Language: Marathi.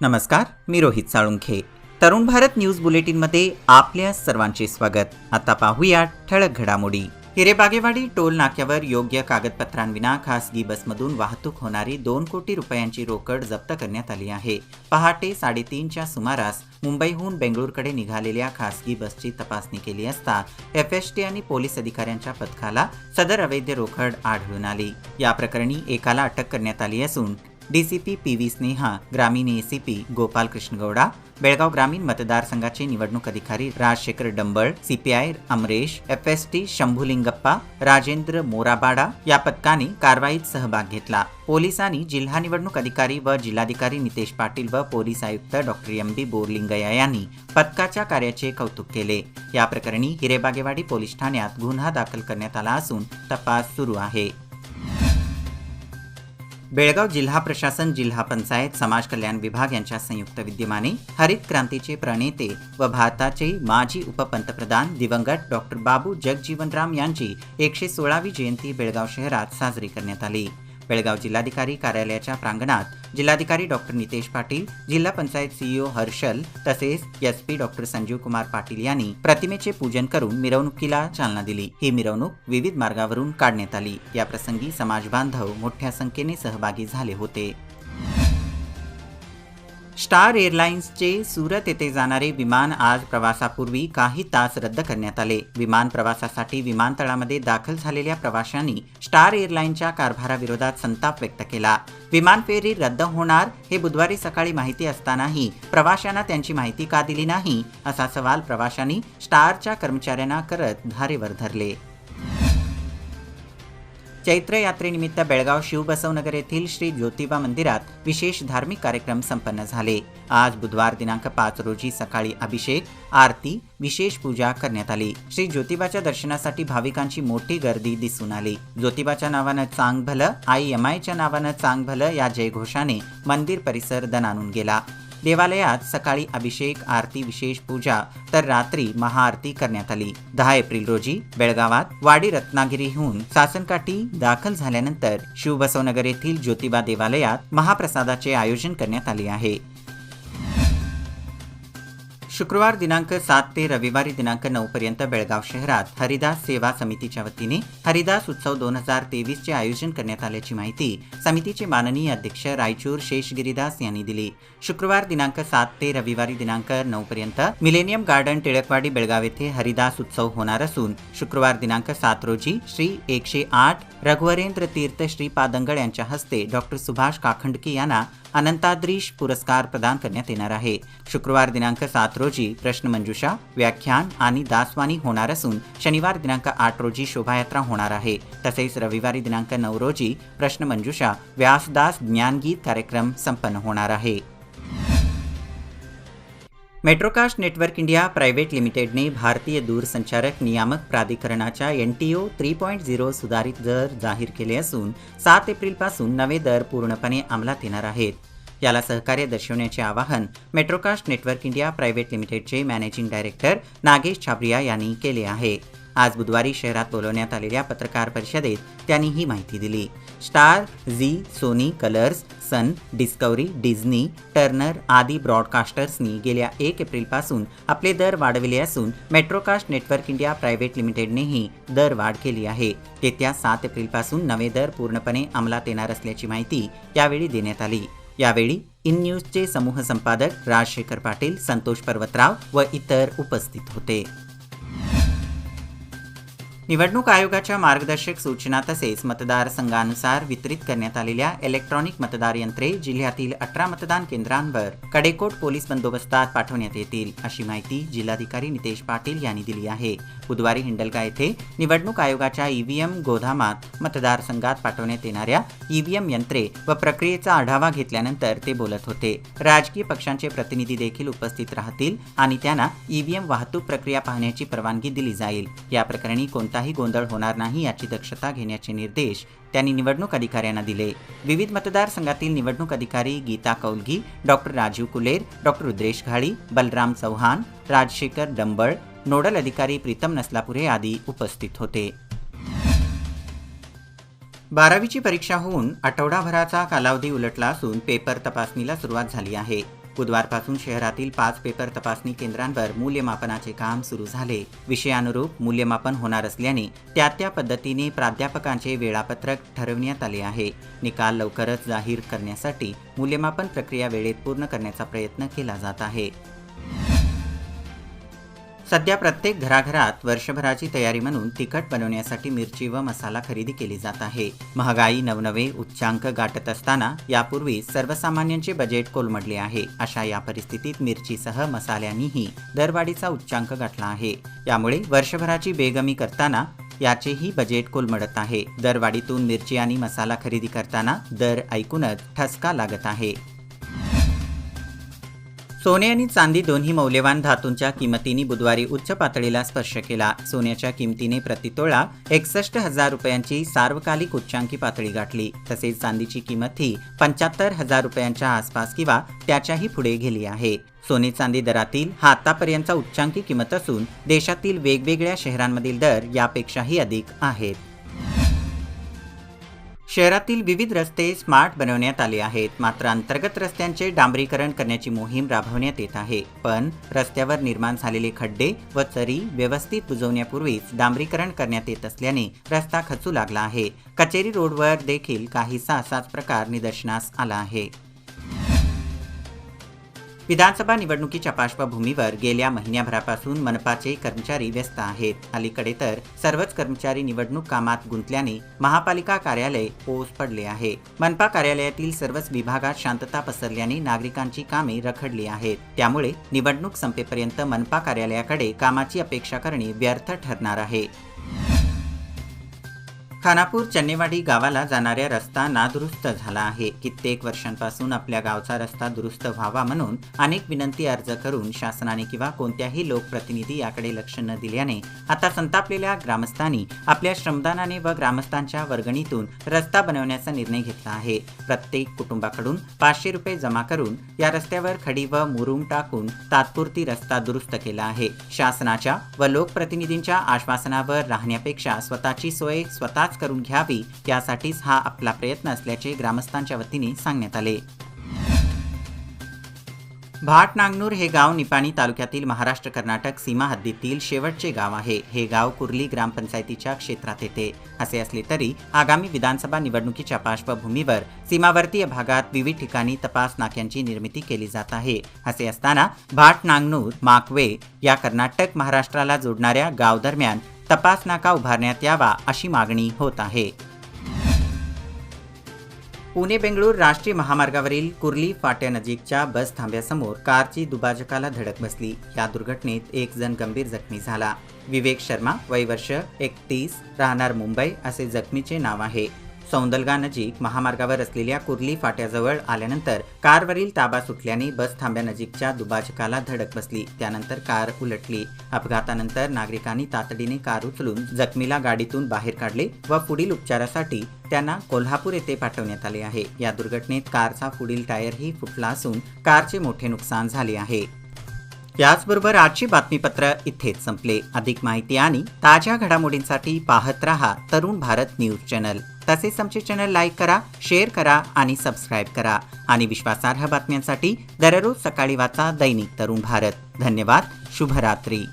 नमस्कार, मी रोहित साळुंखे. तरुण भारत न्यूज बुलेटिनमध्ये आपल्या सर्वांचे स्वागत. आता पाहूया ठळक घडामोडी. हिरेबागेवाडी टोल नाक्यावर योग्य कागदपत्रांविना खासगी बसमधून वाहतूक होणारी 2 कोटी रुपयांची रोकड जप्त करण्यात आली आहे. पहाटे 3:30च्या सुमारास मुंबईहून बेंगळूरकडे निघालेल्या खासगी बसची तपासणी केली असता FST आणि पोलीस अधिकाऱ्यांच्या पथकाला सदर अवैध रोकड आढळून आली. या प्रकरणी एकाला अटक करण्यात आली असून DCP PV स्नेहा, ग्रामीण ACP गोपाल कृष्ण गौडा, बेळगाव ग्रामीण मतदारसंघाचे निवडणूक अधिकारी राजशेखर डंबळ, CPI अमरेश, FST शंभुलिंगप्पा, राजेंद्र मोराबाडा या पथकाने कारवाईत सहभाग घेतला. पोलिसांनी जिल्हा निवडणूक अधिकारी व जिल्हाधिकारी नितेश पाटील व पोलीस आयुक्त डॉ. MB बोरलिंगया यांनी पथकाच्या कार्याचे कौतुक केले. या प्रकरणी हिरेबागेवाडी पोलीस ठाण्यात गुन्हा दाखल करण्यात आला असून तपास सुरू आहे. बेळगाव जिल्हा प्रशासन, जिल्हा पंचायत, समाज कल्याण विभाग यांच्या संयुक्त विद्यमाने हरित क्रांतीचे प्रणेते व भारताचे माजी उपपंतप्रधान दिवंगत डॉ. बाबू जगजीवनराम यांची 116वी जयंती बेळगाव शहरात साजरी करण्यात आली. बेळगाव जिल्हाधिकारी कार्यालयाच्या प्रांगणात जिल्हाधिकारी डॉ. नितेश पाटील, जिल्हा पंचायत CEO हर्षल तसेच SP डॉ. संजीव कुमार पाटील यांनी प्रतिमेचे पूजन करून मिरवणुकीला चालना दिली. ही मिरवणूक विविध मार्गावरून काढण्यात आली. या प्रसंगी समाज बांधव मोठ्या संख्येने सहभागी झाले होते. स्टार एअरलाइन्सचे सुरत येथे जाणारे विमान आज प्रवासापूर्वी काही तास रद्द करण्यात आले. विमान प्रवासासाठी विमानतळामध्ये दाखल झालेल्या प्रवाशांनी स्टार एअरलाइन्सच्या कारभाराविरोधात संताप व्यक्त केला. विमान फेरी रद्द होणार हे बुधवारी सकाळी माहिती असतानाही प्रवाशांना त्यांची माहिती का दिली नाही, असा सवाल प्रवाशांनी स्टारच्या कर्मचाऱ्यांना करत धारेवर धरले. चैत्र यात्रेनिमित्त बेळगाव शिवबसवनगर येथील श्री ज्योतिबा मंदिरात विशेष धार्मिक कार्यक्रम संपन्न झाले. आज बुधवार दिनांक 5 रोजी सकाळी अभिषेक, आरती, विशेष पूजा करण्यात आली. श्री ज्योतिबाच्या दर्शनासाठी भाविकांची मोठी गर्दी दिसून आली. ज्योतिबाच्या नावानं चांग भलं, आई यमाईच्या नावानं चांग भलं या जयघोषाने मंदिर परिसर दणाणून गेला. देवालयात सकाळी अभिषेक, आरती, विशेष पूजा तर रात्री महाआरती करण्यात आली. 10 एप्रिल रोजी बेळगावात वाडी रत्नागिरीहून सासनकाठी दाखल झाल्यानंतर शिवबसवनगर येथील ज्योतिबा देवालयात महाप्रसादाचे आयोजन करण्यात आले आहे. शुक्रवार दिनांक 7 ते रविवारी दिनांक 9 पर्यंत बेळगाव शहरात हरिदास सेवा समितीच्या वतीने हरिदास उत्सव 2023चे आयोजन करण्यात आल्याची माहिती समितीचे माननीय अध्यक्ष रायचूर शेषगिरीदास यांनी दिली. शुक्रवार दिनांक 7 ते रविवारी दिनांक 9 पर्यंत मिलेनियम गार्डन टिळकवाडी बेळगाव येथे हरिदास उत्सव होणार असून शुक्रवार दिनांक 7 रोजी श्री 108 रघुवरेंद्र तीर्थ श्रीपादंगळ यांच्या हस्ते डॉ. सुभाष काखंडके यांना अनंताद्रीश पुरस्कार प्रदान करण्यात येणार आहे. शुक्रवार दिनांक 7 रोजी प्रश्नमंजुषा, व्याख्यान आणि दासवाणी होणार असून शनिवार दिनांक 8 रोजी शोभायात्रा होणार आहे. तसेच रविवारी दिनांक 9 रोजी प्रश्नमंजुषा, व्यासदास ज्ञानगीत कार्यक्रम संपन्न होणार आहे. मेट्रोकास्ट नेटवर्क इंडिया प्रायव्हेट लिमिटेडने भारतीय दूरसंचारक नियामक प्राधिकरणाच्या NTO 3.0 सुधारित दर जाहीर केले असून 7 एप्रिलपासून नवे दर पूर्णपणे अंमलात येणार आहेत. याला सहकार्य दर्शवण्याचे आवाहन मेट्रोकास्ट नेटवर्क इंडिया प्रायव्हेट लिमिटेडचे मॅनेजिंग डायरेक्टर नागेश छाबरिया यांनी केले आहे. आज बुधवारी शहरात बोलवण्यात आलेल्या पत्रकार परिषदेत त्यांनी ही माहिती दिली. स्टार, झी, सोनी, कलर्स, सन, डिस्कवरी, डिझनी, टर्नर आदी ब्रॉडकास्टर्सनी गेल्या 1 एप्रिलपासून आपले दर वाढविले असून मेट्रोकास्ट नेटवर्क इंडिया प्रायव्हेट लिमिटेडनेही दर वाढ केली आहे. येत्या 7 एप्रिलपासून नवे दर पूर्णपणे अंमलात येणार असल्याची माहिती यावेळी देण्यात आली. यावेळी इन न्यूजचे समूह संपादक राजशेखर पाटील, संतोष पर्वतराव व इतर उपस्थित होते. निवडणूक आयोगाच्या मार्गदर्शक सूचना तसेच मतदारसंघानुसार वितरित करण्यात आलेल्या इलेक्ट्रॉनिक मतदार यंत्रे जिल्ह्यातील 18 मतदान केंद्रांवर कडेकोट पोलीस बंदोबस्तात पाठवण्यात येतील, अशी माहिती जिल्हाधिकारी नितेश पाटील यांनी दिली आहे. बुधवारी हिंडलगा येथे निवडणूक आयोगाच्या EVM गोदामात मतदारसंघात पाठवण्यात येणाऱ्या EVM यंत्रे व प्रक्रियेचा आढावा घेतल्यानंतर ते बोलत होते. राजकीय पक्षांचे प्रतिनिधी देखील उपस्थित राहतील आणि त्यांना EVM वाहतूक प्रक्रिया पाहण्याची परवानगी दिली जाईल. या प्रकरणी कोणताही गोंधळ होणार नाही याची दक्षता घेण्याचे निर्देश त्यांनी निवडणूक अधिकाऱ्यांना दिले. विविध मतदारसंघातील निवडणूक अधिकारी गीता कौलगी, डॉ. राजीव कुलेर, डॉ. रुद्रेश घाळी, बलराम चव्हाण, राजशेखर डंबळ, नोडल अधिकारी प्रीतम नसलापुरे आदी उपस्थित होते. 12वीची परीक्षा होऊन आठवडाभराचा कालावधी उलटला असून पेपर तपासणीला सुरुवात झाली आहे. बुधवारपासून शहरातील 5 पेपर तपासणी केंद्रांवर मूल्यमापनाचे काम सुरू झाले. विषयानुरूप मूल्यमापन होणार असल्याने त्या पद्धतीने प्राध्यापकांचे वेळापत्रक ठरवण्यात आले आहे. निकाल लवकरच जाहीर करण्यासाठी मूल्यमापन प्रक्रिया वेळेत पूर्ण करण्याचा प्रयत्न केला जात आहे. सध्या प्रत्येक घराघरात वर्षभराची तयारी म्हणून तिखट बनवण्यासाठी मिरची व मसाला खरेदी केली जात आहे. महागाई नवनवे उच्चांक गाठत असताना यापूर्वी सर्वसामान्यांचे बजेट कोलमडले आहे. अशा या परिस्थितीत मिरचीसह मसाल्यांनीही दरवाढीचा उच्चांक गाठला आहे. यामुळे वर्षभराची बेगमी करताना याचेही बजेट कोलमडत आहे. दरवाढीतून मिरची आणि मसाला खरेदी करताना दर ऐकूनच ठसका लागत आहे. सोने आणि चांदी दोन्ही मौल्यवान धातूंच्या किमतींनी बुधवारी उच्च पातळीला स्पर्श केला. सोन्याच्या किमतीने प्रतितोळा 61,000 रुपयांची सार्वकालिक उच्चांकी पातळी गाठली. तसेच चांदीची किंमतही 75,000 रुपयांच्या आसपास किंवा त्याच्याही पुढे गेली आहे. सोने चांदी दरातील हा आतापर्यंतचा उच्चांकी किंमत असून देशातील वेगवेगळ्या शहरांमधील दर यापेक्षाही अधिक आहेत. शहरातील विविध रस्ते स्मार्ट बनवण्यात आले आहेत. मात्र अंतर्गत रस्त्यांचे डांबरीकरण करण्याची मोहीम राबवण्यात येत आहे. पण रस्त्यावर निर्माण झालेले खड्डे व चरी व्यवस्थित बुजवण्यापूर्वीच डांबरीकरण करण्यात येत असल्याने रस्ता खचू लागला आहे. कचेरी रोडवर देखील काहीसा असाच प्रकार निदर्शनास आला आहे. विधानसभा निवडणुकीच्या पार्श्वभूमीवर गेल्या महिन्याभरापासून मनपाचे कर्मचारी व्यस्त आहेत. अलीकडे तर सर्वच कर्मचारी निवडणूक कामात गुंतल्याने महापालिका कार्यालय ओस पडले आहे. मनपा कार्यालयातील सर्वच विभागात शांतता पसरल्याने नागरिकांची कामे रखडली आहेत. त्यामुळे निवडणूक संपेपर्यंत मनपा कार्यालयाकडे कामाची अपेक्षा करणे व्यर्थ ठरणार आहे. खानापूर चन्नेवाडी गावाला जाणाऱ्या रस्ता नादुरुस्त झाला आहे. कित्येक वर्षांपासून आपल्या गावचा रस्ता दुरुस्त व्हावा म्हणून अनेक विनंती अर्ज करून शासनाने किंवा कोणत्याही लोकप्रतिनिधी याकडे लक्ष न दिल्याने आता संतापलेल्या ग्रामस्थांनी आपल्या श्रमदानाने व ग्रामस्थांच्या वर्गणीतून रस्ता बनवण्याचा निर्णय घेतला आहे. प्रत्येक कुटुंबाकडून 500 रुपये जमा करून या रस्त्यावर खडी व मुरुम टाकून तात्पुरती रस्ता दुरुस्त केला आहे. शासनाच्या व लोकप्रतिनिधींच्या आश्वासनावर राहण्यापेक्षा स्वतःची सोय स्वतः करून घ्यावी यासाठीच हा आपला प्रयत्न असल्याचे ग्रामस्थांच्या वतीने सांगण्यात आले. भाटनांगनूर हे गाव निपाणी तालुक्यातील महाराष्ट्र-कर्नाटक सीमा हद्दीतील शेवटचे गाव आहे. हे गाव कुर्ली ग्रामपंचायतीच्या क्षेत्रात येते. असे असले तरी आगामी विधानसभा निवडणुकीच्या पार्श्वभूमीवर सीमावर्तीय भागात विविध ठिकाणी तपास नाक्यांची निर्मिती केली जात आहे. असे असताना भाटनांगनूर माकवे या कर्नाटक महाराष्ट्राला जोडणाऱ्या गाव दरम्यान तपास नाका उभारण्यात यावा अशी मागणी होत आहे. पुणे बेंगळूर राष्ट्रीय महामार्गावरील कुर्ली फाट्यानजीकच्या बस थांब्यासमोर कारची दुभाजकाला धडक बसली. या दुर्घटनेत एक जण गंभीर जखमी झाला. विवेक शर्मा वय वर्ष 31 राहणार मुंबई असे जखमीचे नाव आहे. सौंदलगा नजीक महामार्गावर असलेल्या कुर्ली फाट्याजवळ आल्यानंतर कारवरील ताबा सुटल्याने बस थांब्यानजीकच्या दुभाजकाला धडक बसली. त्यानंतर कार उलटली. अपघातानंतर नागरिकांनी तातडीने कार उचलून जखमीला गाडीतून बाहेर काढले व पुढील उपचारासाठी त्यांना कोल्हापूर येथे पाठवण्यात आले आहे. या दुर्घटनेत कारचा पुढील टायरही फुटला असून कारचे मोठे नुकसान झाले आहे. याचबरोबर आजची बातमीपत्र इथेच संपले. अधिक माहिती आणि ताज्या घडामोडींसाठी पाहत रहा तरुण भारत न्यूज चॅनल. तसेच आमचे चॅनल लाईक करा, शेअर करा आणि सबस्क्राईब करा. आणि विश्वासार्ह बातम्यांसाठी दररोज सकाळी वाचा दैनिक तरुण भारत. धन्यवाद. शुभरात्री.